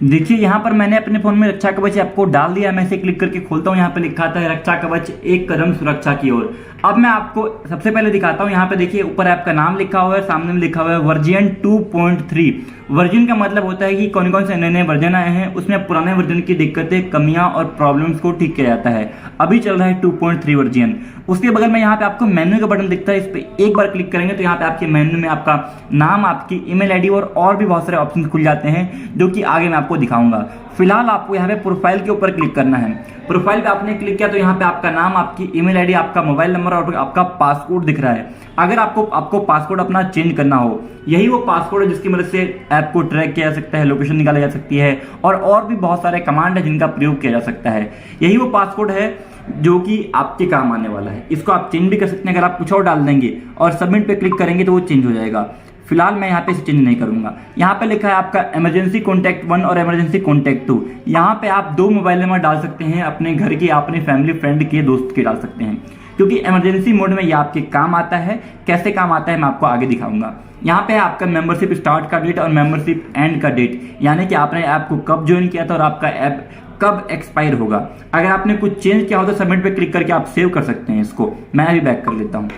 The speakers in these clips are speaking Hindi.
देखिए यहाँ पर मैंने अपने फोन में रक्षा कवच ऐप को डाल दिया। मैं इसे क्लिक करके खोलता हूँ। यहाँ पे लिखा था रक्षा कवच एक कदम सुरक्षा की ओर। अब मैं आपको सबसे पहले दिखाता हूँ। यहाँ पे देखिए ऊपर ऐप का नाम लिखा हुआ है, सामने में लिखा हुआ है वर्जन 2.3। वर्जन का मतलब होता है कि कौन कौन से नए नए वर्जन आए हैं, उसमें पुराने वर्जन की दिक्कतें, कमियां और प्रॉब्लम्स को ठीक किया जाता है। अभी चल रहा है 2.3 वर्जन। उसके बगल में यहाँ पे आपको मेन्यू का बटन दिखता है, इस पर एक बार क्लिक करेंगे तो यहाँ पे आपके मेन्यू में आपका नाम, आपकी ईमेल आईडी और भी बहुत सारे ऑप्शन खुल जाते हैं, जो कि आगे मैं आपको दिखाऊंगा। फिलहाल आपको यहाँ पे प्रोफाइल के ऊपर क्लिक करना है। प्रोफाइल पे आपने क्लिक किया तो यहाँ पे आपका नाम, आपकी ईमेल आईडी, आपका मोबाइल नंबर और आपका पासवर्ड दिख रहा है। अगर आपको पासवर्ड अपना चेंज करना हो, यही वो पासवर्ड है जिसकी मदद से ऐप को ट्रैक किया जा सकता है, लोकेशन निकाला जा सकती है और भी बहुत सारे कमांड है जिनका प्रयोग किया जा सकता है। यही वो पासवर्ड है जो कि आपके काम आने वाला है। इसको आप चेंज भी कर सकते हैं। अगर आप कुछ और डाल देंगे और सबमिट पे क्लिक करेंगे तो वो चेंज हो जाएगा। फिलहाल मैं यहाँ पे इसे चेंज नहीं करूंगा। यहाँ पे लिखा है आपका इमरजेंसी कॉन्टैक्ट 1 और इमरजेंसी कॉन्टैक्ट 2। यहाँ पे आप 2 मोबाइल नंबर डाल सकते हैं, अपने घर के, अपने फैमिली फ्रेंड के, दोस्त के डाल सकते हैं, क्योंकि इमरजेंसी मोड में ये आपके काम आता है। कैसे काम आता है मैं आपको आगे दिखाऊंगा। यहाँ पे आपका मेंबरशिप स्टार्ट का डेट और मेंबरशिप एंड का डेट, यानी कि आपने ऐप को कब ज्वाइन किया था और आपका ऐप कब एक्सपायर होगा। अगर आपने कुछ चेंज किया हो तो सबमिट पे क्लिक करके आप सेव कर सकते हैं इसको। मैं अभी बैक कर लेता हूँ।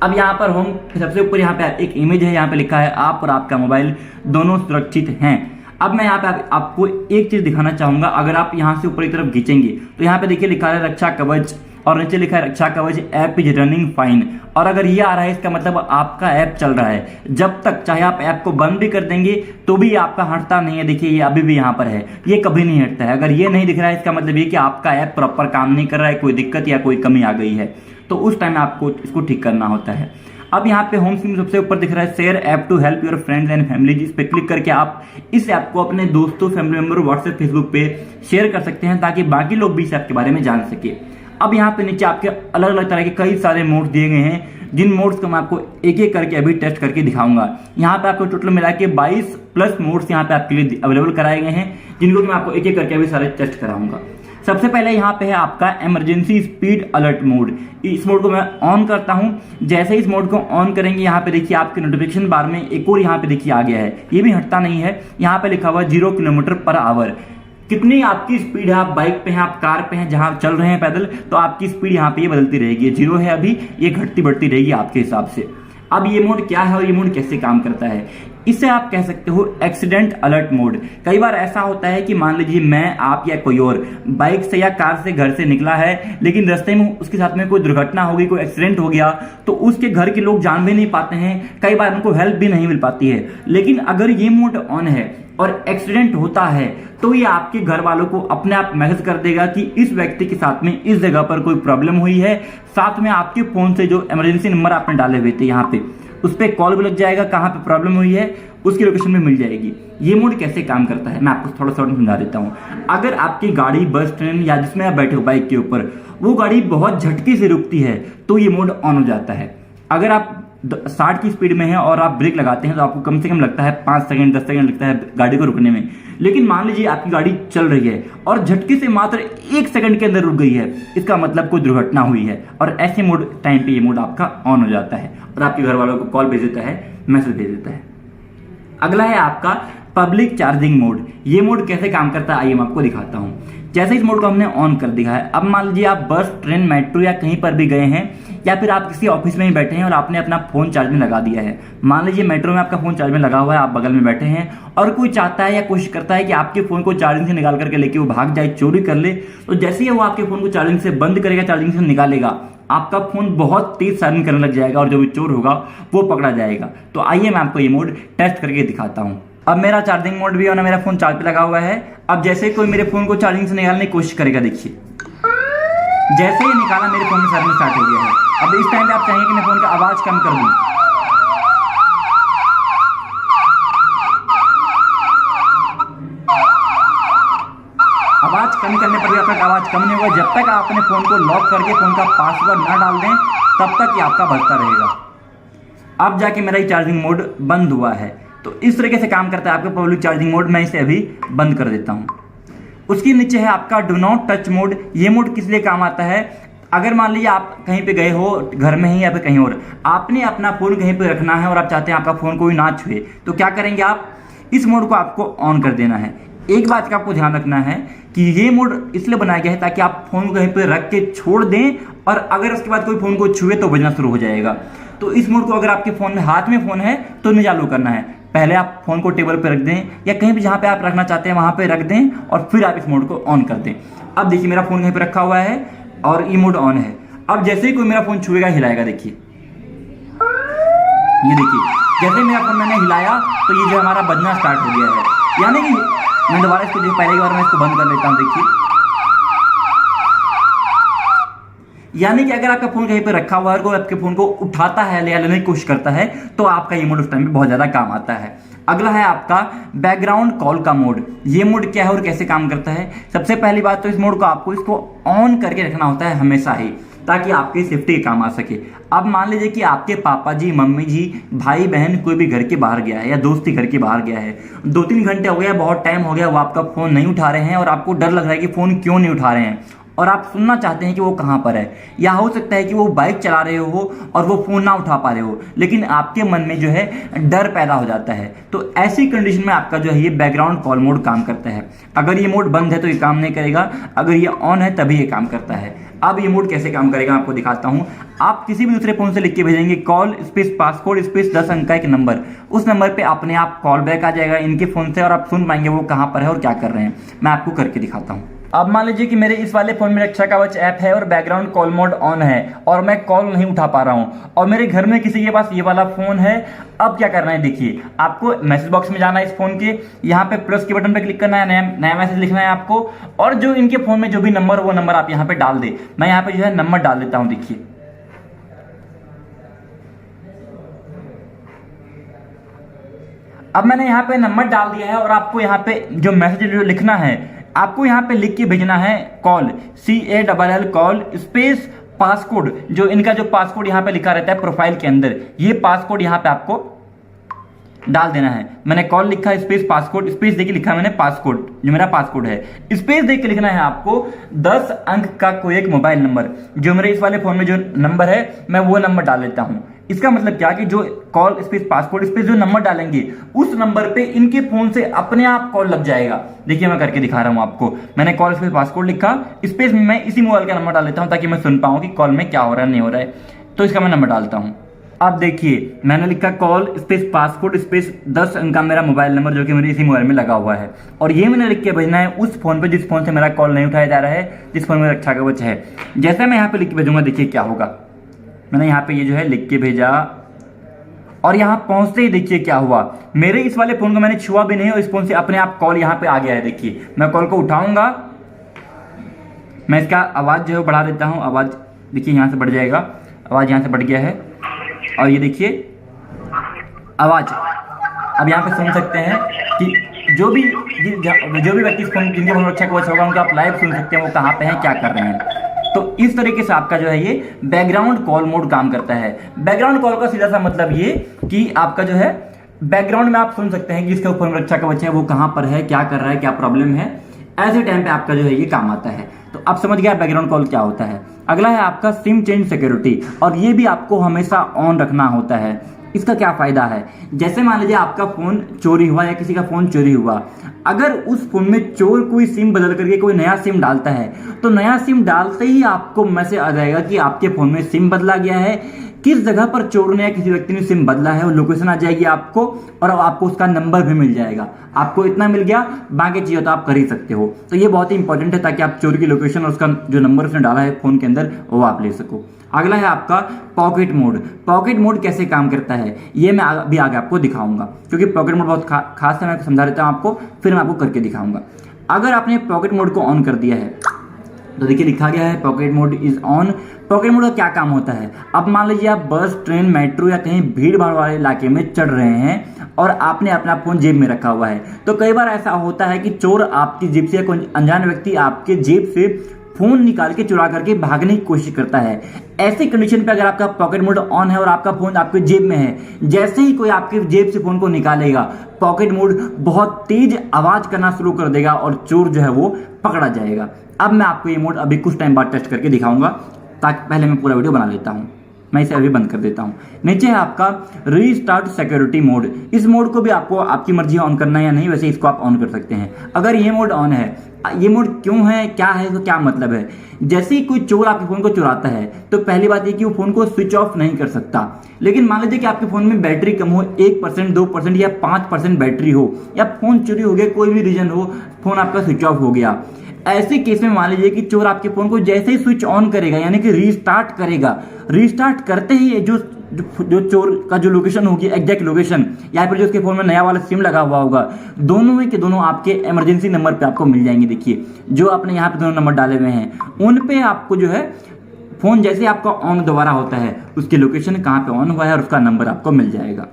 अब यहाँ पर होम सबसे ऊपर यहाँ पे एक इमेज है, यहाँ पे लिखा है आप और आपका मोबाइल दोनों सुरक्षित हैं। अब मैं यहाँ पे आपको एक चीज दिखाना चाहूंगा। अगर आप यहाँ से ऊपर की तरफ खींचेंगे तो यहाँ पे देखिए लिखा है रक्षा कवच और नीचे लिखा है रक्षा कवच ऐप इज रनिंग फाइन। और अगर ये आ रहा है इसका मतलब आपका ऐप चल रहा है। जब तक चाहे आप ऐप को बंद भी कर देंगे तो भी आपका हटता नहीं है। देखिए ये अभी भी यहाँ पर है, ये कभी नहीं हटता है। अगर ये नहीं दिख रहा है इसका मतलब ये कि आपका ऐप प्रॉपर काम नहीं कर रहा है, कोई दिक्कत या कोई कमी आ गई है, तो उस टाइम आपको इसको ठीक करना होता है। अब यहाँ पे होम स्क्रीन सबसे ऊपर दिख रहा है share app to help your friends and family. इस पे क्लिक करके आप इस ऐप को अपने दोस्तों, फैमिली मेंबर, व्हाट्सएप, फेसबुक पे शेयर कर सकते हैं ताकि बाकी लोग भी इस ऐप के बारे में जान सके। अब यहाँ पे नीचे आपके अलग अलग तरह के कई सारे मोड दिए गए हैं, जिन मोड्स को मैं आपको एक एक करके अभी टेस्ट करके दिखाऊंगा। यहाँ पे आपको टोटल मिला के 22 प्लस मोड्स यहाँ पे आपके लिए अवेलेबल कराए गए हैं, जिनको मैं आपको एक एक करके अभी सारे टेस्ट कराऊंगा। सबसे पहले यहाँ पे है आपका इमरजेंसी स्पीड अलर्ट मोड। इस मोड को मैं ऑन करता हूँ। जैसे इस मोड को ऑन करेंगे यहाँ पे देखिए आपके नोटिफिकेशन बार में एक और यहाँ पे देखिए आ गया है, ये भी हटता नहीं है। यहाँ पे लिखा हुआ 0 किलोमीटर पर आवर। कितनी आपकी स्पीड है, आप बाइक पे हैं, आप कार पे हैं, जहां चल रहे हैं पैदल, तो आपकी स्पीड यहाँ पे ये बदलती रहेगी। 0 है अभी, ये घटती बढ़ती रहेगी आपके हिसाब से। अब ये मोड क्या है और ये मोड कैसे काम करता है, इसे आप कह सकते हो एक्सीडेंट अलर्ट मोड। कई बार ऐसा होता है कि मान लीजिए मैं, आप या कोई और बाइक से या कार से घर से निकला है, लेकिन रास्ते में उसके साथ में कोई दुर्घटना हो गई, कोई एक्सीडेंट हो गया, तो उसके घर के लोग जान भी नहीं पाते हैं, कई बार उनको हेल्प भी नहीं मिल पाती है। लेकिन अगर ये मोड ऑन है और एक्सीडेंट होता है तो ये आपके घर वालों को अपने आप मैसेज कर देगा कि इस व्यक्ति के साथ में इस जगह पर कोई प्रॉब्लम हुई है। साथ में आपके फोन से जो इमरजेंसी नंबर आपने डाले हुए थे यहाँ पे, उस पर कॉल भी लग जाएगा, कहाँ पे प्रॉब्लम हुई है उसकी लोकेशन में मिल जाएगी। ये मोड कैसे काम करता है मैं आपको थोड़ा सा समझा देता हूँ। अगर आपकी गाड़ी, बस, ट्रेन या जिसमें आप बैठे हो बाइक के ऊपर, वो गाड़ी बहुत झटके से रुकती है तो ये मोड ऑन हो जाता है। अगर आप 60 की स्पीड में है और आप ब्रेक लगाते हैं तो आपको कम से कम लगता है 5 सेकंड 10 सेकंड लगता है गाड़ी को रुकने में। लेकिन मान लीजिए आपकी गाड़ी चल रही है और झटके से मात्र 1 सेकंड के अंदर रुक गई है, इसका मतलब कोई दुर्घटना हुई है, और ऐसे मोड टाइम पे ये मोड आपका ऑन हो जाता है और आपके घर वालों को कॉल भेज देता है, मैसेज भेज देता है। अगला है आपका पब्लिक चार्जिंग मोड। ये मोड कैसे काम करता है आइए मैं आपको दिखाता हूँ। जैसे इस मोड को हमने ऑन कर दिया है, अब मान लीजिए आप बस, ट्रेन, मेट्रो या कहीं पर भी गए हैं, या फिर आप किसी ऑफिस में ही बैठे हैं और आपने अपना फोन चार्ज में लगा दिया है। मान लीजिए मेट्रो में आपका फोन चार्ज में लगा हुआ है, आप बगल में बैठे हैं और कोई चाहता है या कोशिश करता है कि आपके फोन को चार्जिंग से निकाल करके लेके वो भाग जाए, चोरी कर ले। तो जैसे ही वो आपके फोन को चार्जिंग से बंद करेगा, चार्जिंग से निकालेगा, आपका फोन बहुत तेज सायरन करने लग जाएगा और जो भी चोर होगा वो पकड़ा जाएगा। तो आइए मैं आपको ये मोड टेस्ट करके दिखाता हूँ। अब मेरा चार्जिंग मोड भी है और मेरा फोन चार्ज पे लगा हुआ है। अब जैसे कोई मेरे फोन को चार्जिंग से निकालने की कोशिश करेगा, देखिए जैसे ही निकाला मेरे फोन में सायरन स्टार्ट हो गया है। अब इस टाइम पे आप चाहेंगे कि मैं फोन का आवाज कम कर दूं, आवाज कम करने पर भी अब तक आवाज कम नहीं होगा। जब तक आप अपने फोन को लॉक करके फोन का पासवर्ड ना डाल दें तब तक ये आपका बजता रहेगा। अब जाके मेरा ये चार्जिंग मोड बंद हुआ है। तो इस तरीके से काम करता है आपका पब्लिक चार्जिंग मोड। मैं इसे अभी बंद कर देता हूं। उसके नीचे है आपका डू नॉट टच मोड। ये मोड किस लिए काम आता है, अगर मान लीजिए आप कहीं पे गए हो, घर में ही या फिर कहीं और, आपने अपना फोन कहीं पे रखना है और आप चाहते हैं आपका फोन कोई ना छुए, तो क्या करेंगे आप, इस मोड को आपको ऑन कर देना है। एक बात का आपको ध्यान रखना है कि ये मोड इसलिए बनाया गया है ताकि आप फोन को कहीं पे रख के छोड़ दें और अगर उसके बाद कोई फोन को छुए तो बजना शुरू हो जाएगा। तो इस मोड को अगर आपके फोन में हाथ में फोन है तो नहीं चालू करना है, पहले आप फोन को टेबल पे रख दें या कहीं भी जहां पे आप रखना चाहते हैं वहां पे रख दें और फिर आप इस मोड को ऑन कर दें। अब देखिए मेरा फोन कहीं पे रखा हुआ है और ये मोड ऑन है। अब जैसे ही कोई मेरा फोन छुएगा हिलाएगा, देखिए ये देखिए जैसे मेरा फोन मैंने हिलाया तो ये जो हमारा बजना स्टार्ट हो गया है। यानी कि मैं दोबारा इसको पहले की बार मैं इसको बंद कर लेता हूं, देखिए यानी कि अगर आपका फोन कहीं पे रखा हुआ है और कोई आपके फोन को उठाता है या लेने की कोशिश करता है तो आपका ये मोड उस टाइम पे बहुत ज्यादा काम आता है। अगला है आपका बैकग्राउंड कॉल का मोड। ये मोड क्या है और कैसे काम करता है? सबसे पहली बात तो इस मोड को आपको इसको ऑन करके रखना होता है हमेशा ही, ताकि आपकी सेफ्टी काम आ सके। अब मान लीजिए कि आपके पापा जी, मम्मी जी, भाई बहन कोई भी घर के बाहर गया है या दोस्त ही घर के बाहर गया है, 2-3 घंटे हो गया, बहुत टाइम हो गया, वो आपका फोन नहीं उठा रहे हैं और आपको डर लग रहा है कि फोन क्यों नहीं उठा रहे हैं और आप सुनना चाहते हैं कि वो कहाँ पर है, या हो सकता है कि वो बाइक चला रहे हो और वो फोन ना उठा पा रहे हो, लेकिन आपके मन में जो है डर पैदा हो जाता है। तो ऐसी कंडीशन में आपका जो है ये बैकग्राउंड कॉल मोड काम करता है। अगर ये मोड बंद है तो ये काम नहीं करेगा, अगर ये ऑन है तभी ये काम करता है। अब ये मोड कैसे काम करेगा आपको दिखाता हूं। आप किसी भी दूसरे फोन से लिख के भेजेंगे कॉल स्पेस पासकोड स्पेस 10 अंक का एक नंबर, उस नंबर पे अपने आप कॉल बैक आ जाएगा इनके फोन से और आप सुन पाएंगे वो कहां पर है और क्या कर रहे हैं। मैं आपको करके दिखाता हूं। अब मान लीजिए कि मेरे इस वाले फोन में रक्षा कवच ऐप है और बैकग्राउंड कॉल मोड ऑन है और मैं कॉल नहीं उठा पा रहा हूं और मेरे घर में किसी के पास ये वाला फोन है। अब क्या करना है, देखिए आपको मैसेज बॉक्स में जाना है, इस फोन के यहाँ पे प्लस के बटन पे क्लिक करना है, नया मैसेज लिखना है आपको और जो इनके फोन में जो भी नंबर वो नंबर आप यहाँ पे डाल दे। मैं यहाँ पे जो है नंबर डाल देता हूँ, देखिए अब मैंने यहाँ पे नंबर डाल दिया है और आपको यहाँ पे जो मैसेज जो लिखना है आपको यहाँ पे लिख के भेजना है call CALL call space passcode, जो इनका जो पासकोड यहाँ पे लिखा रहता है प्रोफाइल के अंदर, ये पासकोड यहाँ पे आपको डाल देना है। मैंने कॉल लिखा स्पेस पासकोड स्पेस देके लिखा मैंने पासकोड, जो मेरा पासकोड है, स्पेस देके लिखना है आपको 10 अंक का कोई एक मोबाइल नंबर। जो मेरे इस वाले फोन में जो नंबर है मैं वो नंबर डाल लेता हूं। इसका मतलब क्या कि जो कॉल स्पेस पासकोड स्पेस जो नंबर डालेंगे उस नंबर पे इनके फोन से अपने आप कॉल लग जाएगा। देखिए मैं करके दिखा रहा हूं आपको। मैंने कॉल स्पेस पासकोड लिखा, स्पेस में मैं इसी मोबाइल का नंबर डाल लेता हूं ताकि मैं सुन पाऊं कि कॉल में क्या हो रहा है नहीं हो रहा है। तो इसका मैं नंबर डालता हूं। अब देखिए मैंने लिखा कॉल स्पेस पासकोड स्पेस 10 अंक का मेरा मोबाइल नंबर जो कि मेरे इसी मोबाइल में लगा हुआ है और ये मैंने लिख के भेजना है उस फोन पे जिस फोन से मेरा कॉल नहीं उठाया जा रहा है, जिस फोन में रक्षा कवच है। जैसे मैं यहाँ पे लिख के भेजूंगा देखिए क्या होगा। मैंने यहाँ पे ये जो है लिख के भेजा और यहाँ पहुंचते ही देखिए क्या हुआ, मेरे इस वाले फोन को मैंने छुआ भी नहीं और इस फोन से अपने आप कॉल यहाँ पे आ गया है। देखिए मैं कॉल को उठाऊंगा, मैं इसका आवाज जो है बढ़ा देता हूँ, आवाज देखिए यहाँ से बढ़ जाएगा, आवाज यहाँ से बढ़ गया है और ये देखिए आवाज अब यहाँ पे सुन सकते हैं कि जो भी व्यक्ति जिनके फोन रक्षा कवच होगा उनको आप लाइव सुन सकते हैं वो कहाँ पे हैं क्या कर रहे हैं। तो इस तरीके से आपका जो है ये बैकग्राउंड कॉल मोड काम करता है। बैकग्राउंड कॉल का सीधा सा मतलब ये कि आपका जो है बैकग्राउंड में आप सुन सकते हैं कि इसके ऊपर रक्षा कवच है वो कहाँ पर है, क्या कर रहा है, क्या प्रॉब्लम है। ऐसे टाइम पे आपका जो है ये काम आता है। तो आप समझ गया बैकग्राउंड कॉल क्या होता है। अगला है आपका सिम चेंज सिक्योरिटी और ये भी आपको हमेशा ऑन रखना होता है। इसका क्या फायदा है, जैसे मान लीजिए आपका फोन चोरी हुआ या किसी का फोन चोरी हुआ, अगर उस फोन में चोर कोई सिम बदल करके कोई नया सिम डालता है तो नया सिम डालते ही आपको मैसेज आ जाएगा कि आपके फोन में सिम बदला गया है, किस जगह पर चोर ने या किसी व्यक्ति ने सिम बदला है वो लोकेशन आ जाएगी आपको और आपको उसका नंबर भी मिल जाएगा। आपको इतना मिल गया, बाकी चीज़ तो आप कर ही सकते हो। तो ये बहुत ही इंपॉर्टेंट है ताकि आप चोर की लोकेशन और उसका जो नंबर उसने डाला है फोन के अंदर वो आप ले सको। अगला है आपका पॉकेट मोड। पॉकेट मोड कैसे काम करता है ये मैं अभी आगे आपको दिखाऊंगा, क्योंकि पॉकेट मोड बहुत खास है, मैं समझा देता हूँ आपको, फिर मैं आपको करके दिखाऊंगा। अगर आपने पॉकेट मोड को ऑन कर दिया है तो देखिए लिखा गया है pocket mode is on. Pocket mode का क्या काम होता है, अब मान लीजिए आप बस, ट्रेन, मेट्रो या कहीं भीड़ भाड़ वाले इलाके में चढ़ रहे हैं और आपने अपना फोन जेब में रखा हुआ है, तो कई बार ऐसा होता है कि चोर आपकी जेब से या कोई अनजान व्यक्ति आपके जेब से फोन निकाल के चुरा करके भागने की कोशिश करता है। ऐसी कंडीशन पे अगर आपका पॉकेट मोड ऑन है और आपका फोन आपके जेब में है, जैसे ही कोई आपके जेब से फोन को निकालेगा पॉकेट मोड बहुत तेज आवाज करना शुरू कर देगा और चोर जो है वो पकड़ा जाएगा। अब मैं आपको ये मोड अभी कुछ टाइम बाद टेस्ट करके दिखाऊंगा, ताकि पहले मैं पूरा वीडियो बना लेता हूँ। मैं इसे अभी बंद कर देता हूँ। नीचे है आपका रीस्टार्ट सिक्योरिटी मोड। इस मोड को भी आपको आपकी मर्जी ऑन करना है या नहीं, वैसे इसको आप ऑन कर सकते हैं। अगर ये मोड ऑन है, ये मोड क्यों है, क्या है, तो क्या मतलब है? जैसे ही कोई चोर आपके फोन को चुराता है तो पहली बात ये कि वो फोन को स्विच ऑफ नहीं कर सकता। लेकिन मान लीजिए कि आपके फोन में बैटरी कम हो, 1%, 2% या 5% बैटरी हो, या फोन चोरी हो गया, कोई भी रीजन हो, फोन आपका स्विच ऑफ हो गया। ऐसे केस में मान लीजिए कि चोर आपके फोन को जैसे ही स्विच ऑन करेगा, यानी कि रीस्टार्ट करेगा, रीस्टार्ट करते ही जो चोर का जो लोकेशन होगी, एग्जैक्ट लोकेशन, या फिर जो उसके फोन में नया वाला सिम लगा हुआ होगा, दोनों में के दोनों आपके इमरजेंसी नंबर पे आपको मिल जाएंगे। देखिए जो आपने यहाँ पे दोनों नंबर डाले हुए हैं, उन पे आपको जो है फोन जैसे आपका ऑन दोबारा होता है, उसकी लोकेशन कहाँ पे ऑन हुआ है और उसका नंबर आपको मिल जाएगा।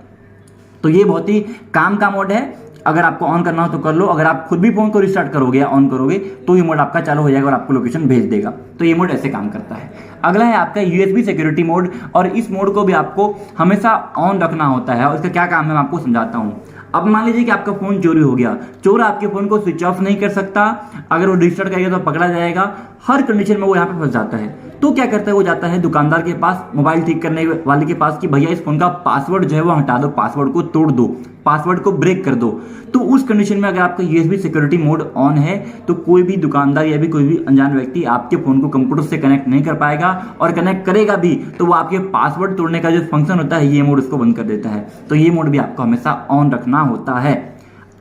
तो ये बहुत ही काम का मोड है। अगर आपको ऑन करना हो तो कर लो, अगर आप खुद भी फोन को रिस्टार्ट करोगे या ऑन करोगे तो ये मोड आपका चालू हो जाएगा और आपको लोकेशन भेज देगा। तो ये मोड ऐसे काम करता है। अगला है आपका यूएसबी सिक्योरिटी मोड, और इस मोड को भी आपको हमेशा ऑन रखना होता है और इसका क्या काम है मैं आपको समझाता हूँ। अब मान लीजिए कि आपका फोन चोरी हो गया, चोर आपके फोन को स्विच ऑफ नहीं कर सकता, अगर वो रिस्टार्ट करेगा तो पकड़ा जाएगा, हर कंडीशन में वो यहाँ पे फंस जाता है। तो क्या करता है, वो जाता है दुकानदार के पास, मोबाइल ठीक करने वाले के पास, कि भैया इस फोन का पासवर्ड जो है वो हटा दो, पासवर्ड को तोड़ दो, पासवर्ड को ब्रेक कर दो। तो उस कंडीशन में अगर आपका यूएसबी सिक्योरिटी मोड ऑन है तो कोई भी दुकानदार या भी कोई भी अनजान व्यक्ति आपके फोन को कंप्यूटर से कनेक्ट नहीं कर पाएगा, और कनेक्ट करेगा भी तो वो आपके पासवर्ड तोड़ने का जो फंक्शन होता है, ये मोड उसको बंद कर देता है। तो ये मोड भी आपको हमेशा ऑन रखना होता है।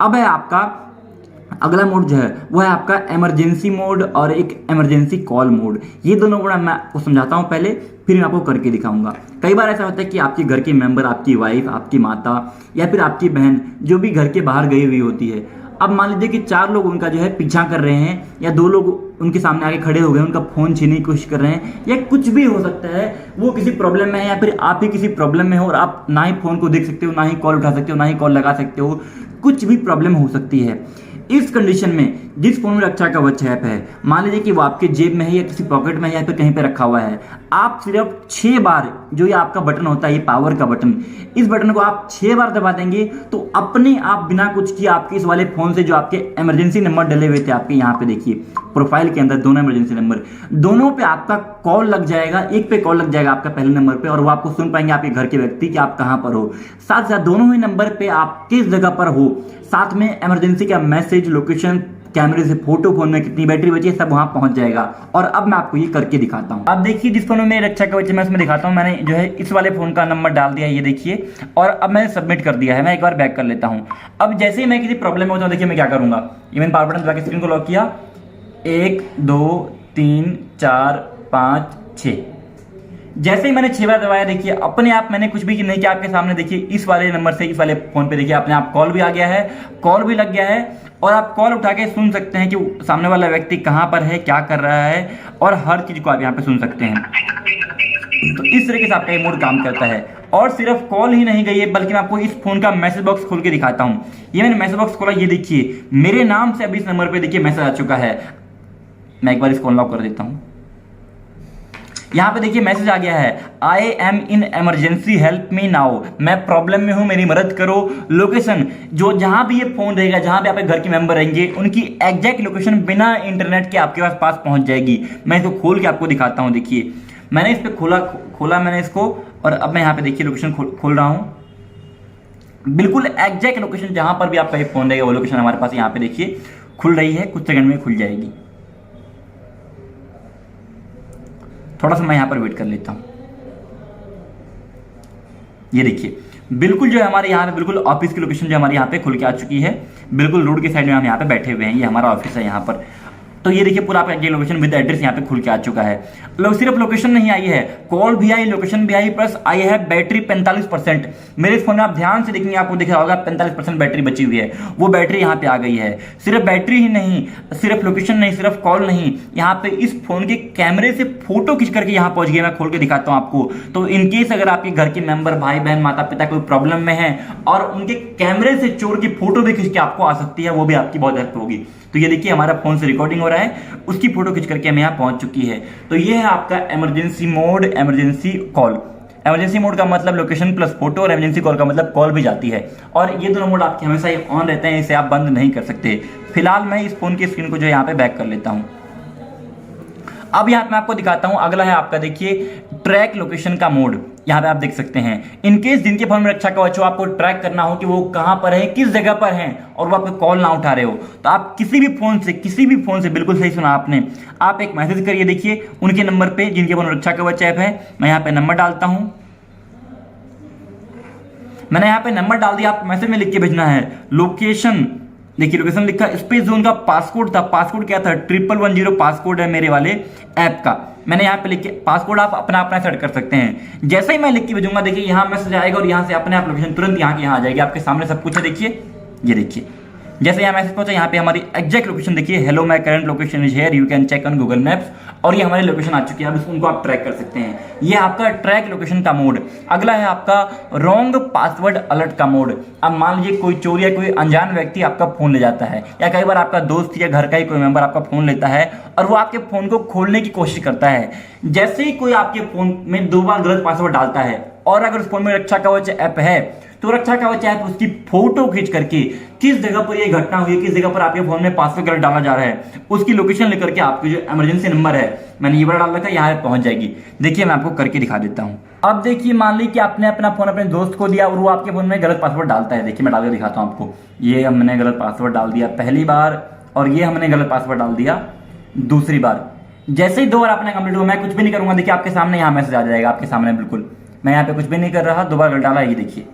अब है आपका अगला मोड जो है वो है आपका इमरजेंसी मोड और एक इमरजेंसी कॉल मोड। ये दोनों मोड मैं आपको समझाता हूँ पहले, फिर मैं आपको करके दिखाऊंगा। कई बार ऐसा होता है कि आपके घर के मेंबर, आपकी वाइफ, आपकी माता या फिर आपकी बहन जो भी घर के बाहर गई हुई होती है, अब मान लीजिए कि 4 लोग उनका जो है पीछा कर रहे हैं, या 2 लोग उनके सामने आके खड़े हो गए, उनका फोन छीनने की कोशिश कर रहे हैं, या कुछ भी हो सकता है, वो किसी प्रॉब्लम में है या फिर आप ही किसी प्रॉब्लम में हो और आप ना ही फोन को देख सकते हो, ना ही कॉल उठा सकते हो, ना ही कॉल लगा सकते हो, कुछ भी प्रॉब्लम हो सकती है। इस कंडीशन में जिस फोन में रक्षा कवच ऐप है, मान लीजिए कि वो आपके जेब में है या किसी पॉकेट में है या फिर कहीं पे रखा हुआ है, आप सिर्फ 6 बार जो ये आपका बटन होता है, ये पावर का बटन, इस बटन को आप 6 बार दबा देंगे तो अपने आप बिना कुछ किए आपके इस वाले फोन से जो आपके इमरजेंसी नंबर डले हुए थे, आपके यहाँ पे देखिए प्रोफाइल के अंदर दोनों इमरजेंसी नंबर, दोनों पे आपका कॉल लग जाएगा। एक पे कॉल लग जाएगा आपका पहले नंबर पे, और वो आपको सुन पाएंगे आपके घर के व्यक्ति कि आप कहाँ पर हो। साथ साथ दोनों ही नंबर पे आप किस जगह पर हो, साथ में इमरजेंसी का मैसेज, लोकेशन, कैमरे से फोटो, फोन में कितनी बैटरी बची है, सब वहां पहुंच जाएगा। और अब मैं आपको ये करके दिखाता हूं। अब देखिए जिस फोन में रक्षा कवच है मैं उसमें दिखाता हूं। मैंने जो है इस वाले फोन का नंबर डाल दिया है, ये देखिए, और अब मैंने सबमिट कर दिया है। मैं एक बार बैक कर लेता हूं। अब जैसे ही मैं किसी प्रॉब्लम में होता हूं, देखिए मैं क्या करूंगा, ये मैंने पावर बटन दबा के स्क्रीन को लॉक किया, 1 2 3 4 5 6, जैसे ही मैंने 6 बार दबाया, देखिए अपने आप मैंने कुछ भी नहीं किया, आपके सामने देखिए इस वाले नंबर से, इस वाले फोन पे देखिए अपने आप कॉल भी आ गया है, कॉल भी लग गया है, और आप कॉल उठा के सुन सकते हैं कि सामने वाला व्यक्ति कहां पर है, क्या कर रहा है, और हर चीज को आप यहाँ पे सुन सकते हैं। तो इस तरीके से आपका ये मोड काम करता है। और सिर्फ कॉल ही नहीं गई है, बल्कि मैं आपको इस फोन का मैसेज बॉक्स खोल के दिखाता हूँ। ये मैंने मैसेज बॉक्स खोला, ये देखिए मेरे नाम से अभी इस नंबर पे देखिए मैसेज आ चुका है। मैं एक बार इसको अनलॉक कर देता हूँ। यहाँ पे देखिए मैसेज आ गया है, I am in emergency help me now, मैं प्रॉब्लम में हूँ, मेरी मदद करो। लोकेशन, जो जहां भी ये फोन रहेगा, जहां भी आपके घर के मेंबर रहेंगे, उनकी एग्जैक्ट लोकेशन बिना इंटरनेट के आपके पास पहुंच जाएगी। मैं इसको खोल के आपको दिखाता हूँ। देखिए मैंने इस पे खोला मैंने इसको, और अब मैं यहाँ पे देखिए लोकेशन खोल रहा हूँ। बिल्कुल एग्जैक्ट लोकेशन जहां पर भी आपका ये फोन रहेगा वो लोकेशन हमारे पास यहाँ पे देखिए खुल रही है, कुछ सेकंड में खुल जाएगी। थोड़ा सा मैं यहां पर वेट कर लेता हूं। ये देखिए बिल्कुल जो है हमारे यहाँ पे बिल्कुल ऑफिस की लोकेशन जो हमारे यहाँ पे खुल के आ चुकी है। बिल्कुल रोड के साइड में हम यहाँ पे बैठे हुए हैं, ये हमारा ऑफिस है यहाँ पर। तो ये देखिए पूरा आपका ये लोकेशन विद एड्रेस यहाँ पे खुल के आ चुका है। लोग सिर्फ लोकेशन नहीं आई है, कॉल भी आई, लोकेशन भी आई, प्लस आई है बैटरी 45%। मेरे फोन में आप ध्यान से देखेंगे, आपको दिख रहा होगा 45% बैटरी बची हुई है, वो बैटरी यहाँ पे आ गई है। सिर्फ बैटरी ही नहीं, सिर्फ लोकेशन नहीं, सिर्फ कॉल नहीं, यहाँ पे इस फोन के कैमरे से फोटो खींच करके यहाँ पहुंच गया। मैं खोल के दिखाता हूँ आपको। तो इनकेस अगर आपके घर के मेंबर, भाई बहन, माता पिता कोई प्रॉब्लम में है और उनके कैमरे से चोर की फोटो भी खींच के आपको आ सकती है, वो भी आपकी बहुत हेल्प होगी। तो ये देखिए हमारा फोन से रिकॉर्डिंग हो रहा है, उसकी फोटो खींच करके हमें यहाँ पहुंच चुकी है। तो ये है आपका emergency mode, emergency call. Emergency mode का मतलब लोकेशन प्लस फोटो, और इमरजेंसी कॉल का मतलब कॉल भी जाती है। और ये दोनों मोड आपके हमेशा ऑन रहते हैं, इसे आप बंद नहीं कर सकते। फिलहाल मैं इस फोन की स्क्रीन को जो यहाँ पे बैक कर लेता हूँ। अब यहाँ पे मैं आपको दिखाता हूँ। अगला है आपका देखिए ट्रैक लोकेशन का मोड यहाँ पे आप देख सकते हैं। इनकेस जिनके फोन में रक्षा कवच हो, आपको ट्रैक करना हो कि वो कहां पर है, किस जगह पर हैं और वो आपको कॉल ना उठा रहे हो, तो आप किसी भी फोन से बिल्कुल सही सुना आपने, आप एक मैसेज करिए। देखिए उनके नंबर पे जिनके फोन में रक्षा कवच ऐप है, मैं यहाँ पे नंबर डालता हूं। मैंने यहाँ पे नंबर डाल दिया, आप मैसेज में लिख के भेजना है लोकेशन। देखिए लोकेशन लिखा, स्पेस जो उनका पासकोड था, पासकोड क्या था 1110 पासकोड है मेरे वाले ऐप का। मैंने यहाँ पे लिख के, पासकोड आप अपना अपना सेट कर सकते हैं। जैसे ही मैं लिख के भेजूंगा, देखिए यहाँ मैसेज आएगा और यहाँ से अपने आप लोकेशन तुरंत यहाँ की यहाँ आ जाएगी, आपके सामने सब कुछ है। देखिए ये देखिए, जैसे यहाँ मैसेज पहुंचा, यहाँ पे हमारी एग्जैक्ट लोकेशन देखिए, hello my current location is here, you can check on Google Maps, और ये हमारी लोकेशन आ चुकी है। अब उनको आप ट्रैक कर सकते हैं। ये आपका ट्रैक लोकेशन का मोड। अगला है आपका रॉन्ग पासवर्ड अलर्ट का मोड। अब मान लीजिए कोई चोर या कोई अनजान व्यक्ति आपका फोन ले जाता है, या कई बार आपका दोस्त या घर का ही कोई मेंबर आपका फोन लेता है और वो आपके फोन को खोलने की कोशिश करता है। जैसे ही कोई आपके फोन में 2 बार गलत पासवर्ड डालता है, और अगर उस फोन में रक्षा कवच ऐप है, तो रक्षा कवच ऐप उसकी फोटो खींच करके किस जगह पर यह घटना हुई है, किस जगह पर आपके फोन में पासवर्ड गलत डाला जा रहा है, उसकी लोकेशन लेकर के आपकी जो इमरजेंसी नंबर है, मैंने ये वाला डाल रखा है, यहाँ पे पहुंच जाएगी। देखिए मैं आपको करके दिखा देता हूँ। अब देखिए मान ली कि आपने अपना फोन अपने दोस्त को दिया और वो आपके फोन में गलत पासवर्ड डालता है। देखिए मैं डाल के दिखाता हूँ आपको। ये हमने गलत पासवर्ड डाल दिया पहली बार, और ये हमने गलत पासवर्ड डाल दिया दूसरी बार। जैसे ही 2 बार आपने कंप्लीट हुआ, मैं कुछ भी नहीं करूंगा, देखिए आपके सामने यहाँ मैसेज आ जाएगा, आपके सामने बिल्कुल। मैं यहाँ पे कुछ भी नहीं कर रहा, 2 बार गलत डाला, ये देखिए,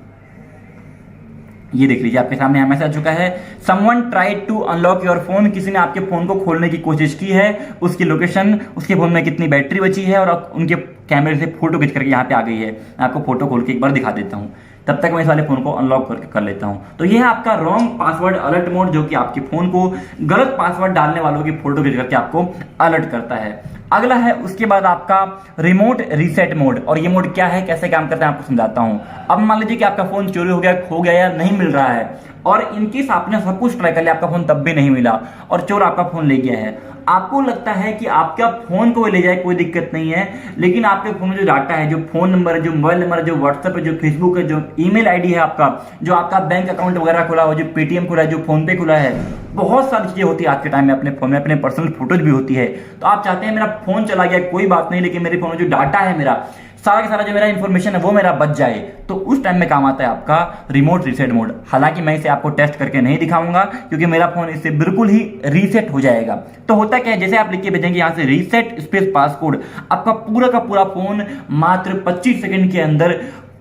ये देख लीजिए आपके सामने यहाँ मैसेज आ चुका है, someone tried to unlock your phone. किसी ने आपके फोन को खोलने की कोशिश की है, उसकी लोकेशन, उसके फोन में कितनी बैटरी बची है, और उनके कैमरे से फोटो खींच करके यहाँ पे आ गई है। मैं आपको फोटो खोल के एक बार दिखा देता हूँ, तब तक मैं इस वाले फोन को अनलॉक करके कर लेता हूँ। तो ये है आपका रॉन्ग पासवर्ड अलर्ट मोड, जो कि आपके फोन को गलत पासवर्ड डालने वालों की फोटो खींच करके आपको अलर्ट करता है। अगला है उसके बाद आपका रिमोट रीसेट मोड, और ये मोड क्या है, कैसे काम करता है, आपको समझाता हूं। अब मान लीजिए कि आपका फोन चोरी हो गया, खो गया या नहीं मिल रहा है, और इनकेस आपने सब कुछ ट्राई कर लिया, आपका फोन तब भी नहीं मिला और चोर आपका फोन ले गया है। आपको लगता है कि आपका फोन को ले जाए, कोई दिक्कत नहीं है, लेकिन आपके फोन में जो डाटा है, जो फोन नंबर है, जो मोबाइल नंबर है, जो व्हाट्सएप है, जो फेसबुक है, जो ईमेल आईडी है आपका, जो आपका बैंक अकाउंट वगैरह खुला हो, जो पेटीएम खुला है, जो फोन पे खुला है, बहुत सारी चीजें होती है आज के टाइम में अपने फोन में, अपने पर्सनल फोटोज भी होती है। तो आप चाहते हैं मेरा फोन चला गया कोई बात नहीं, लेकिन मेरे फोन में जो डाटा है, मेरा सारा का सारा जो मेरा इंफॉर्मेशन है वो मेरा बच जाए, तो उस टाइम में काम आता है आपका रिमोट रीसेट मोड। हालांकि मैं इसे आपको टेस्ट करके नहीं दिखाऊंगा, क्योंकि मेरा फोन इससे बिल्कुल ही रीसेट हो जाएगा। तो होता क्या है, जैसे आप लिख के भेजेंगे यहाँ से रीसेट स्पेस पासकोड, आपका पूरा का पूरा फोन मात्र 25 सेकंड के अंदर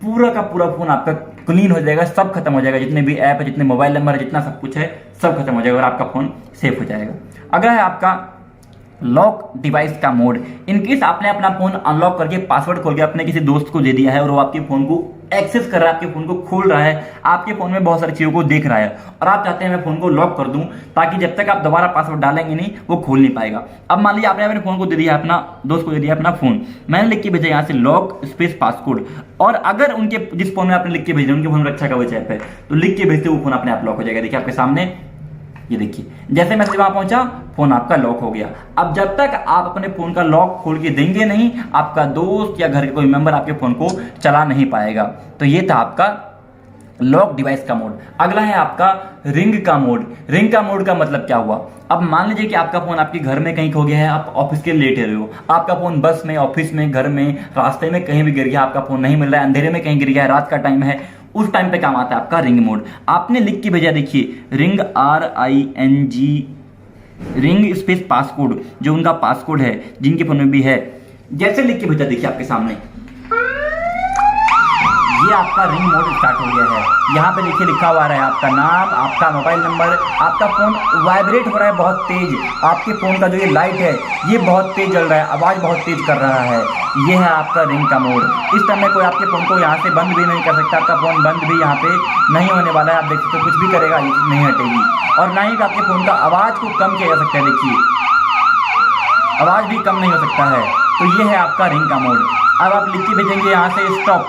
पूरा का पूरा फोन आपका क्लीन हो जाएगा, सब खत्म हो जाएगा, जितने भी ऐप है, जितने मोबाइल नंबर है, जितना सब कुछ है, सब खत्म हो जाएगा और आपका फोन सेफ हो जाएगा। अगला है आपका लॉक डिवाइस का मोड। इनकेस आपने अपना फोन अनलॉक करके पासवर्ड खोल के अपने किसी दोस्त को दे दिया है और वो आपके फोन को एक्सेस कर रहा है, आपके फोन को खोल रहा है, आपके फोन में बहुत सारी चीजों को देख रहा है, और आप चाहते हैं मैं फोन को लॉक कर दूं, ताकि जब तक आप दोबारा पासवर्ड डालेंगे नहीं, वो खोल नहीं पाएगा। अब मान लीजिए आपने अपने फोन को दे दिया, अपना दोस्त को दे दिया अपना फोन, मैंने लिख के भेजा यहाँ से लॉक स्पेस पासकोड, और अगर उनके जिस फोन में आपने लिख के भेजा, उनके फोन में रक्षा कवच ऐप है, तो लिख के भेजते वो फोन अपने आप लॉक हो जाएगा। देखिए आपके सामने, ये देखिए, जैसे मैसेज वहां पहुंचा, फोन आपका लॉक हो गया। अब जब तक आप अपने फोन का लॉक खोल के देंगे नहीं, आपका दोस्त या घर के कोई मेंबर आपके फोन को चला नहीं पाएगा। तो ये था आपका लॉक डिवाइस का मोड। अगला है आपका रिंग का मोड। रिंग का मोड का मतलब क्या हुआ, अब मान लीजिए कि आपका फोन आपके घर में कहीं खो गया है, आप ऑफिस के लेट रहे हो, आपका फोन बस में, ऑफिस में, घर में, रास्ते में कहीं भी गिर गया, आपका फोन नहीं मिल रहा है, अंधेरे में कहीं गिर गया है, रात का टाइम है, उस टाइम पे काम आता है आपका रिंग मोड। आपने लिख के भेजा, देखिए ring RING ring space passcode, जो उनका पासकोड है, जिनके फोन में भी है, जैसे लिख के भेजा, देखिए आपके सामने ये आपका रिंग मोड स्टार्ट हो गया है। यहाँ पे देखिए लिखा हुआ है आपका नाम, आपका मोबाइल नंबर, आपका फोन वाइब्रेट हो रहा है बहुत तेज, आपके फोन का जो ये लाइट है ये बहुत तेज जल रहा है, आवाज बहुत तेज कर रहा है। ये है आपका रिंग का मोड। इस टाइम में कोई आपके फोन को यहाँ से बंद भी नहीं कर सकता, आपका फोन बंद भी यहाँ पे नहीं होने वाला है। आप देख सकते हो, कुछ भी करेगा ये चीज नहीं हटेगी, और ना ही आपके फोन का आवाज को कम किया जा सकता है। देखिए आवाज भी कम नहीं हो सकता है। तो ये है आपका रिंग का मोड। अब आप लिख के भेजेंगे यहाँ से स्टॉप,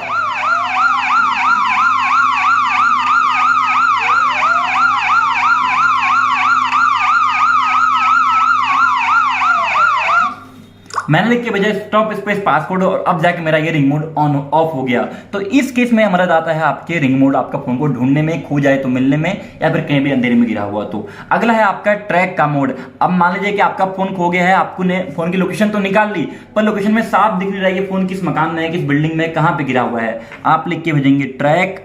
मैंने लिख के बजाय स्टॉप स्पेस पासवर्ड और अब जाके मेरा ये रिंग मोड ऑन ऑफ हो गया। तो इस केस में मदद आता है आपके रिंग मोड आपका फोन को ढूंढने में, खो जाए तो मिलने में, या फिर कहीं भी अंधेरे में गिरा हुआ तो। अगला है आपका ट्रैक का मोड। अब मान लीजिए कि आपका फोन खो गया है, आपने फोन की लोकेशन तो निकाल ली पर लोकेशन में साफ दिख नहीं रहा है फोन किस मकान में है, किस बिल्डिंग में, कहां पे गिरा हुआ है। आप लिख के भेजेंगे ट्रैक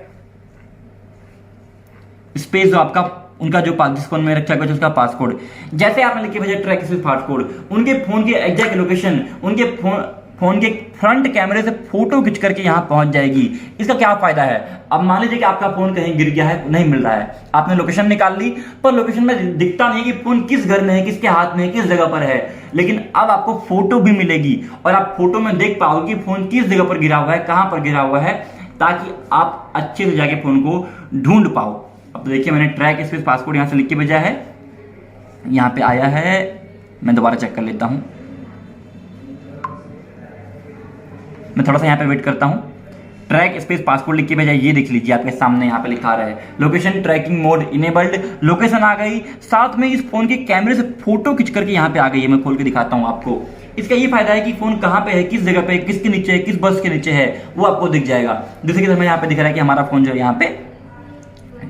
स्पेस जो आपका उनका जो जिस फोन में रखा गया उसका पासवर्ड। जैसे आपने लिख के भेजा ट्रैक स्पेस पासवर्ड, उनके फोन की एग्जैक्ट लोकेशन उनके फोन के फ्रंट कैमरे से फोटो खींच करके यहां पहुंच जाएगी। इसका क्या फायदा है? अब मान लीजिए कि आपका फोन कहीं गिर गया है, नहीं मिल रहा है, आपने लोकेशन निकाल ली पर लोकेशन में दिखता नहीं कि फोन किस घर में है, किसके हाथ में है, किस जगह पर है। लेकिन अब आपको फोटो भी मिलेगी और आप फोटो में देख पाओगे कि फोन किस जगह पर गिरा हुआ है, कहां पर गिरा हुआ है, ताकि आप अच्छे से जाके फोन को ढूंढ पाओ। अब देखिए मैंने ट्रैक स्पेस पासवर्ड यहां से लिख के भेजा है, यहां पे आया है, मैं दोबारा चेक कर लेता हूं। मैं थोड़ा सा यहां पे वेट करता हूं। ट्रैक स्पेस पासवर्ड लिख के भेजा, ये देख लीजिए आपके सामने यहां पे लिखा रहा है location tracking mode enabled. Location आ गई, साथ में इस फोन के कैमरे से फोटो खींच करके यहां पे आ गई है। मैं खोल के दिखाता हूं आपको। इसका ये फायदा है कि फोन कहां पे है, किस जगह पे, किसके नीचे है, किस बस के नीचे है, वो आपको दिख जाएगा। जैसे कि हमें यहाँ पे दिख रहा है कि हमारा फोन जो है यहाँ पे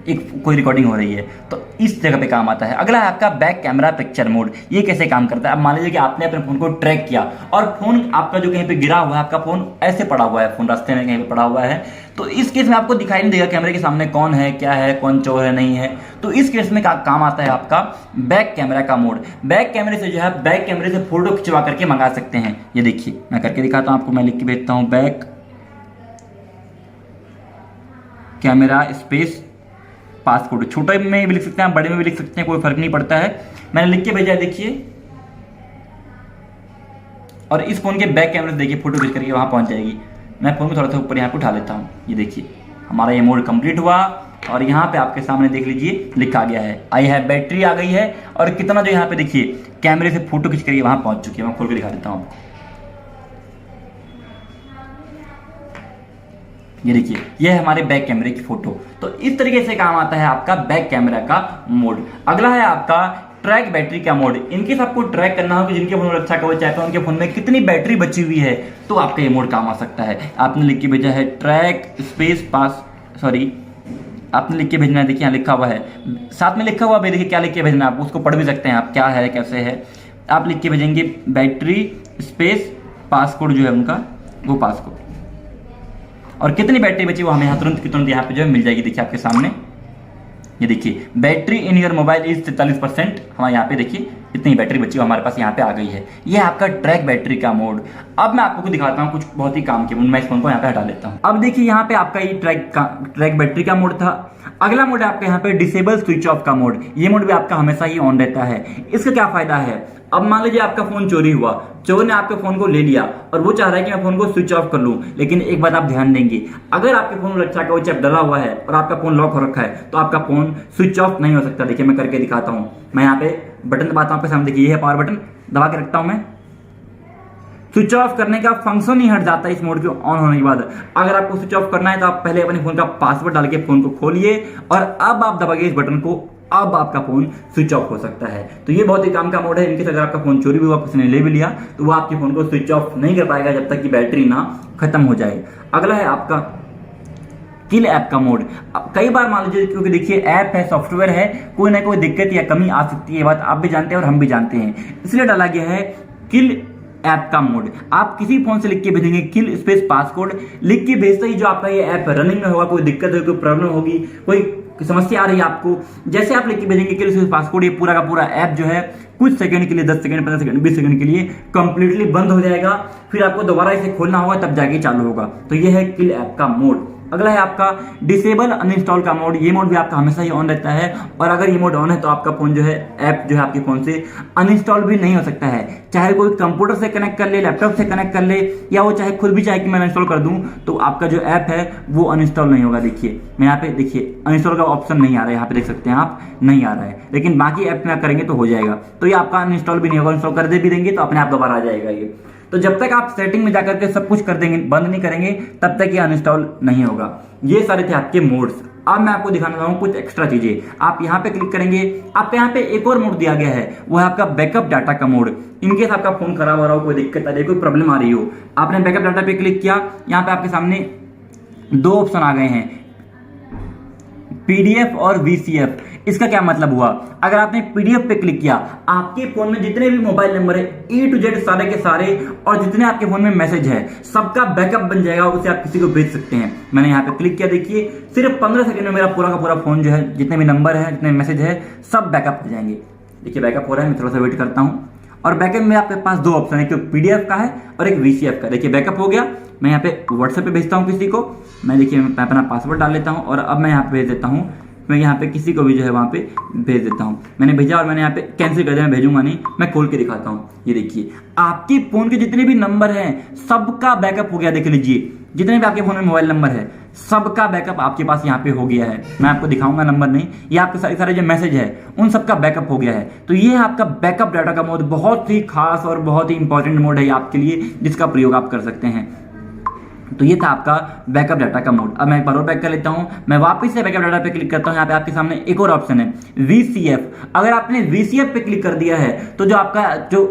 एक कोई रिकॉर्डिंग हो रही है, तो इस जगह पे काम आता है। अगला है आपका बैक कैमरा पिक्चर मोड। ये कैसे काम करता है? अब मान लीजिए कि आपने अपने फोन को ट्रैक किया और फोन आपका जो कहीं पे गिरा हुआ है, आपका फोन ऐसे पड़ा हुआ है, फोन रास्ते में कहीं पे पड़ा हुआ है, तो इस केस में आपको दिखाई नहीं देगा कैमरे के सामने कौन है, क्या है, कौन चोर है, नहीं है। तो इस केस में काम आता है आपका बैक कैमरा का मोड। बैक कैमरे से जो है बैक कैमरे से फोटो खिंचवा करके मंगा सकते हैं। ये देखिए मैं करके दिखाता हूं आपको, मैं लिख के भेजता हूं बैक कैमरा स्पेस पासवर्ड। छोटे में भी लिख सकते हैं, बड़े में भी लिख सकते हैं, कोई फर्क नहीं पड़ता है। मैंने लिख के भेजा है, देखिए। और इस फोन के बैक कैमरे से देखिए फोटो खींच करके वहां पहुंच जाएगी। मैं फोन को थोड़ा सा ऊपर यहाँ पे उठा लेता हूँ। ये देखिए हमारा ये मोड कंप्लीट हुआ और यहाँ पे आपके सामने देख लीजिए लिखा गया है आई है, बैटरी आ गई है और कितना जो यहाँ पे देखिए कैमरे से फोटो खींच करके वहां पहुंच चुकी है। मैं खोल के दिखा देता हूँ। ये देखिए ये है हमारे बैक कैमरे की फोटो। तो इस तरीके से काम आता है आपका बैक कैमरा का मोड। अगला है आपका ट्रैक बैटरी का मोड। इनकेस आपको ट्रैक करना हो कि जिनके फोन में अच्छा कवच है तो उनके फोन में कितनी बैटरी बची हुई है, तो आपका ये मोड काम आ सकता है। आपने लिख के भेजा है ट्रैक स्पेस आपने लिख के भेजना है, देखिए यहाँ लिखा हुआ है, साथ में लिखा हुआ है, देखिए क्या लिख के भेजना है, आप उसको पढ़ भी सकते हैं आप, क्या है कैसे है। आप लिख के भेजेंगे बैटरी स्पेस पासकोड जो है उनका, वो पासकोड और कितनी बैटरी बची वो हमें यहाँ तुरंत यहाँ पे जो है मिल जाएगी। देखिए आपके सामने ये देखिए battery in your mobile is 43%। हमारे यहाँ पे देखिए इतनी बैटरी बची हुई हमारे पास यहाँ पे आ गई है। ये है आपका ट्रैक बैटरी का मोड। अब मैं आपको दिखाता हूँ कुछ बहुत ही काम के, मैं इस फोन को यहाँ पे हटा लेता हूँ। अब देखिए यहाँ पे आपका ये ट्रैक बैटरी का मोड था। अगला मोड है आपका यहाँ पे डिसेबल स्विच ऑफ का मोड। ये मोड भी आपका हमेशा ही ऑन रहता है। इसका क्या फायदा है? अब मान लीजिए आपका फोन चोरी हुआ, चोर ने आपके फोन को ले लिया और वो चाह रहा है कि मैं फोन को स्विच ऑफ कर लूं, लेकिन एक बात आप ध्यान देंगे, अगर आपके फोन में रक्षा कवच डला हुआ है और आपका फोन लॉक हो रखा है तो आपका फोन स्विच ऑफ नहीं हो सकता। देखिए मैं करके दिखाता हूं। मैं यहाँ पे बटन दबाता हूं आपके सामने, देखिए ये है पावर बटन, दबा के रखता हूं मैं। स्विच ऑफ करने का फंक्शन ही हट जाता है इस मोड के ऑन होने के बाद। अगर आपको स्विच ऑफ करना है तो आप पहले अपने फोन का पासवर्ड डाल के फोन को खोलिए और अब आप दबाइए इस बटन को, अब आपका फोन स्विच ऑफ हो सकता है। तो ये बहुत ही काम का मोड है। इनकेस अगर आपका फोन चोरी भी हुआ, किसी ने ले भी लिया, तो वो आपके फोन को स्विच ऑफ नहीं कर पाएगा जब तक कि बैटरी ना खत्म हो जाए। अगला है आपका किल ऐप का मोड। कई बार मान लीजिए क्योंकि देखिए ऐप है, सॉफ्टवेयर है, कोई ना कोई दिक्कत या कमी आ सकती है, ये बात आप भी जानते हैं और हम भी जानते हैं, इसलिए डाला गया है किल ऐप का मोड। आप किसी फोन से लिख के भेजेंगे किल स्पेस पासकोड, लिख के भेजते ही जो आपका ये ऐप रनिंग में होगा, कोई दिक्कत होगी, कोई प्रॉब्लम होगी, कोई समस्या आ रही है आपको, जैसे आप लिख के भेजेंगे किल स्पेस पासकोड, ये पूरा का पूरा ऐप जो है कुछ सेकंड के लिए, 10 सेकंड, 15 सेकंड, 20 सेकंड के लिए कंप्लीटली बंद हो जाएगा। फिर आपको दोबारा इसे खोलना होगा तब जाके चालू होगा। तो ये है किल ऐप का मोड। अगला है आपका डिसेबल अनइंस्टॉल का मोड। ये मोड भी आपका हमेशा ही ऑन रहता है और अगर ये मोड ऑन है तो आपका फोन जो है ऐप जो है आपके फोन से अनइंस्टॉल भी नहीं हो सकता है। चाहे कोई कंप्यूटर से कनेक्ट कर ले, लैपटॉप से कनेक्ट कर ले, या वो चाहे खुद भी चाहे कि मैं अनइंस्टॉल कर दूं, तो आपका जो ऐप है वो अनइंस्टॉल नहीं होगा। देखिए मैं यहाँ पे देखिए अनइंस्टॉल का ऑप्शन नहीं आ रहा है, यहाँ पे देख सकते हैं आप, नहीं आ रहा है, लेकिन बाकी ऐप में आप करेंगे तो हो जाएगा। तो ये आपका अनइंस्टॉल भी नहीं होगा, इंस्टॉल कर दे भी देंगे तो अपने आप दोबारा आ जाएगा ये। तो जब तक आप सेटिंग में जाकर के सब कुछ कर देंगे, बंद नहीं करेंगे, तब तक ये अनइंस्टॉल नहीं होगा। ये सारे थे आपके मोड्स। अब मैं आपको दिखाना चाहूँ कुछ एक्स्ट्रा चीजें। आप यहाँ पे क्लिक करेंगे, आपको यहाँ पे एक और मोड दिया गया है, वो है आपका बैकअप डाटा का मोड। इनकेस आपका फोन खराब हो रहा हो, कोई दिक्कत आ रही है, कोई प्रॉब्लम आ रही हो, आपने बैकअप डाटा पे क्लिक किया, यहाँ पे आपके सामने दो ऑप्शन आ गए हैं, पीडीएफ और वीसीएफ। इसका क्या मतलब हुआ, अगर आपने पीडीएफ पे क्लिक किया, आपके फोन में जितने भी मोबाइल नंबर है ए टू जेड सारे के सारे, और जितने आपके फोन में मैसेज है, सबका बैकअप बन जाएगा, उसे आप किसी को भेज सकते हैं। मैंने यहाँ पे क्लिक किया, देखिए सिर्फ 15 सेकंड में मेरा पूरा का पूरा फोन जो है, जितने भी नंबर है, जितने मैसेज है, सब बैकअप हो जाएंगे। देखिए बैकअप हो रहा है, मैं थोड़ा सा वेट करता हूँ। और बैकअप में आपके पास दो ऑप्शन है, एक पीडीएफ का है और एक वीसीएफ का। देखिए बैकअप हो गया, मैं यहाँ पे व्हाट्सएप पे भेजता हूँ किसी को, मैं देखिए मैं अपना पासवर्ड डाल लेता हूँ और अब मैं यहाँ पे भेज देता हूँ, मैं यहाँ पे किसी को भी जो है वहाँ पे भेज देता हूँ। मैंने भेजा और मैंने यहाँ पे कैंसिल कर दिया, मैं भेजूंगा नहीं, मैं खोल के दिखाता हूँ। ये देखिए आपके फोन के जितने भी नंबर हैं सबका बैकअप हो गया। देख लीजिए जितने भी आपके फोन में मोबाइल नंबर है सबका बैकअप आपके पास यहाँ पे हो गया है। मैं आपको दिखाऊंगा नंबर नहीं, ये आपके सारे जो मैसेज है उन सबका बैकअप हो गया है। तो ये है आपका बैकअप डाटा का मोड, बहुत ही खास और बहुत ही इंपॉर्टेंट मोड है आपके लिए, जिसका प्रयोग आप कर सकते हैं। तो ये था आपका बैकअप डाटा का मोड। अब मैं एक बार और बैक कर लेता हूं, मैं वापस से बैकअप डाटा पे क्लिक करता हूं। यहाँ पे आपके सामने एक और ऑप्शन है वीसीएफ। अगर आपने वीसीएफ पे क्लिक कर दिया है तो जो आपका जो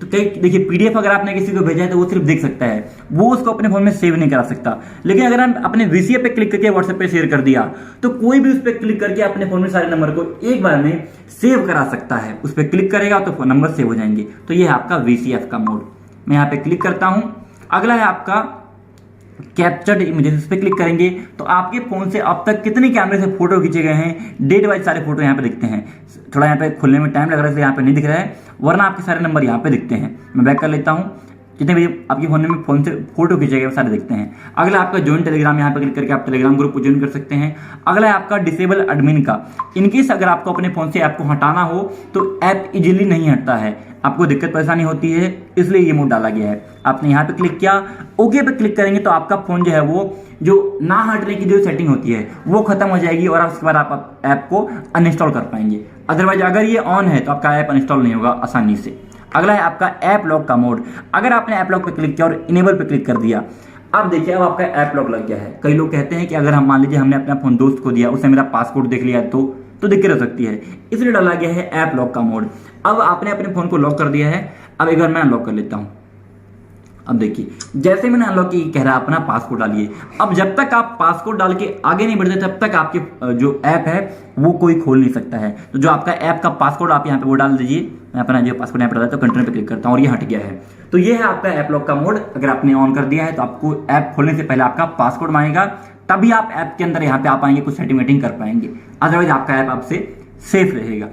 तो देखिए पीडीएफ अगर आपने किसी को भेजा है तो वो सिर्फ देख सकता है, वो उसको अपने फोन में सेव नहीं करा सकता। लेकिन अगर हम अपने वीसीएफ पे क्लिक करके व्हाट्सएप पे शेयर कर दिया तो कोई भी उस पर क्लिक करके अपने फोन में सारे नंबर को एक बार में सेव करा सकता है। उस पर क्लिक करेगा तो फोन नंबर सेव हो जाएंगे। तो ये है आपका वीसीएफ का मोड। मैं यहाँ पे क्लिक करता हूं। अगला है आपका कैप्चर्ड इमेजेस। इस पे क्लिक करेंगे तो आपके फोन से अब तक कितने कैमरे से फोटो खींचे गए हैं, डेट वाइज सारे फोटो यहाँ पे दिखते हैं। थोड़ा यहाँ पे खुलने में टाइम लग रहा है, यहाँ पे नहीं दिख रहा है, वरना आपके सारे नंबर यहाँ पे दिखते हैं। मैं बैक कर लेता हूँ, जितने भी आपके फोन से फोटो खींचे गए सारे दिखते हैं। अगला आपका ज्वाइन टेलीग्राम, यहाँ पे क्लिक करके आप टेलीग्राम ग्रुप को ज्वाइन कर सकते हैं। अगला है आपका डिसेबल एडमिन का। इनकेस अगर आपको अपने फोन से ऐप को हटाना हो तो ऐप इजीली नहीं हटता है, आपको दिक्कत परेशानी होती है, इसलिए ये मोड डाला गया है। आपने यहाँ पे क्लिक किया, ओके पे क्लिक करेंगे तो आपका फोन जो है वो जो ना हटने की जो सेटिंग होती है वो खत्म हो जाएगी और उसके बाद आप ऐप को अनइंस्टॉल कर पाएंगे। अदरवाइज अगर ये ऑन है तो आपका ऐप अनइंस्टॉल नहीं होगा आसानी से। अगला है आपका ऐप लॉक का मोड। अगर आपने ऐप लॉक पे क्लिक किया और इनेबल पे क्लिक कर दिया, अब देखिए अब आपका ऐप लॉक लग गया है। कई लोग कहते हैं कि अगर हम मान लीजिए हमने अपना फोन दोस्त को दिया, उसने मेरा पासवर्ड देख लिया तो दिक्कत हो सकती है, इसलिए डाला गया है ऐप लॉक का मोड। अब आपने अपने फोन को लॉक कर दिया है। अब एक बार मैं अनलॉक कर लेता हूं। अब देखिए जैसे मैंने अनलॉक की कह रहा है अपना पासकोड डालिए। अब जब तक आप पासकोड डाल के आगे नहीं बढ़ते तब तक आपके जो ऐप है वो कोई खोल नहीं सकता है। तो जो आपका ऐप का पासकोड आप यहाँ पे वो डाल दीजिए। मैं अपना जो पासकोड यहाँ पे डालता हूँ, कंटिन्यू पे क्लिक करता हूँ और ये हट गया है। तो ये है आपका ऐप लॉक का मोड। अगर आपने ऑन कर दिया है तो आपको ऐप खोलने से पहले आपका पासकोड मांगेगा, तभी आप ऐप के अंदर यहाँ पे आ पाएंगे, कुछ सेटिंग वेटिंग कर पाएंगे, अदरवाइज आपका ऐप आपसे सेफ रहेगा।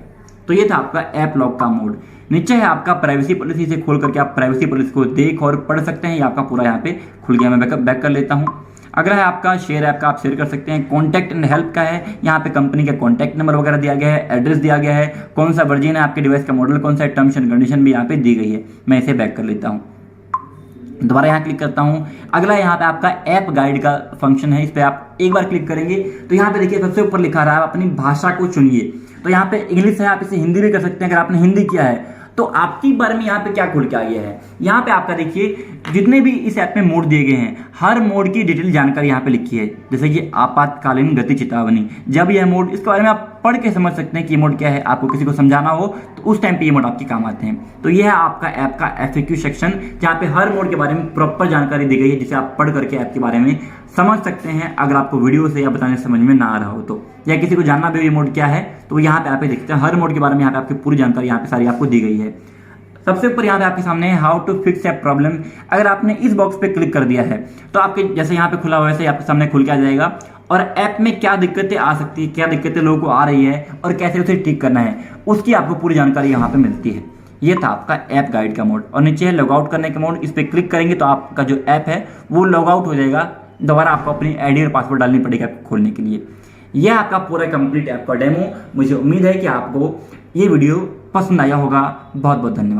तो ये था आपका ऐप लॉक का मोड। नीचे है आपका प्राइवेसी पॉलिसी, से खोल करके आप प्राइवेसी पॉलिसी को देख और पढ़ सकते हैं। ये आपका पूरा यहाँ पे खुल गया। मैं बैक कर लेता हूँ। अगला है आपका शेयर ऐप का, आप शेयर कर सकते हैं। कॉन्टैक्ट एंड हेल्प का है, यहाँ पे कंपनी का कॉन्टैक्ट नंबर वगैरह दिया गया है, एड्रेस दिया गया है, कौन सा वर्जन है आपके डिवाइस का, मॉडल कौन सा है, टर्म्स एंड कंडीशन भी यहाँ पे दी गई है। मैं इसे बैक कर लेता हूँ, दोबारा यहाँ क्लिक करता हूँ। अगला यहाँ पे आपका ऐप गाइड का फंक्शन है, इस पर आप एक बार क्लिक करेंगे तो यहाँ पे देखिए सबसे ऊपर लिखा रहा है अपनी भाषा को चुनिए। तो यहाँ पे इंग्लिश है, आप इसे हिंदी भी कर सकते हैं। अगर आपने हिंदी किया है तो आपकी बारे में यहाँ पे क्या खुल के आ गया है, यहाँ पे आपका देखिए जितने भी इस ऐप में मोड दिए गए हैं हर मोड की डिटेल जानकारी यहाँ पे लिखी है। जैसे कि आपातकालीन गति चेतावनी, जब यह मोड, इसके बारे में आप पढ़ के समझ सकते हैं कि ये मोड क्या है। आपको किसी को समझाना हो तो उस टाइम पे ये मोड आपके काम आते हैं। तो ये है आपका ऐप का FAQ सेक्शन, जहाँ पे हर मोड के बारे में प्रॉपर जानकारी दी गई है, जिसे आप पढ़ करके ऐप के बारे में समझ सकते हैं। अगर आपको वीडियो से या बताने समझ में ना आ रहा हो तो, या किसी को जानना भी ये मोड क्या है तो यहाँ पे आप देखते हैं हर मोड के बारे में यहाँ पे आपकी पूरी जानकारी यहाँ पे सारी आपको दी गई है। सबसे ऊपर यहाँ पे आपके सामने है how to fix a problem. अगर आपने इस बॉक्स पे क्लिक कर दिया है तो आपके जैसे यहाँ पे खुला हुआ है वैसे आपके सामने खुल के आ जाएगा और ऐप में क्या दिक्कतें आ सकती है, क्या दिक्कतें लोगों को आ रही है और कैसे उसे ठीक करना है, उसकी आपको पूरी जानकारी यहाँ पे मिलती है। ये था आपका ऐप गाइड का मोड। और नीचे है लॉग आउट करने का मोड, इस पर क्लिक करेंगे तो आपका जो ऐप है वो लॉग आउट हो जाएगा। दोबारा आपको अपनी आईडी और पासवर्ड डालनी पड़ेगा खोलने के लिए। यह आपका पूरा कंप्लीट ऐप का डेमो। मुझे उम्मीद है कि आपको ये वीडियो पसंद आया होगा। बहुत बहुत धन्यवाद।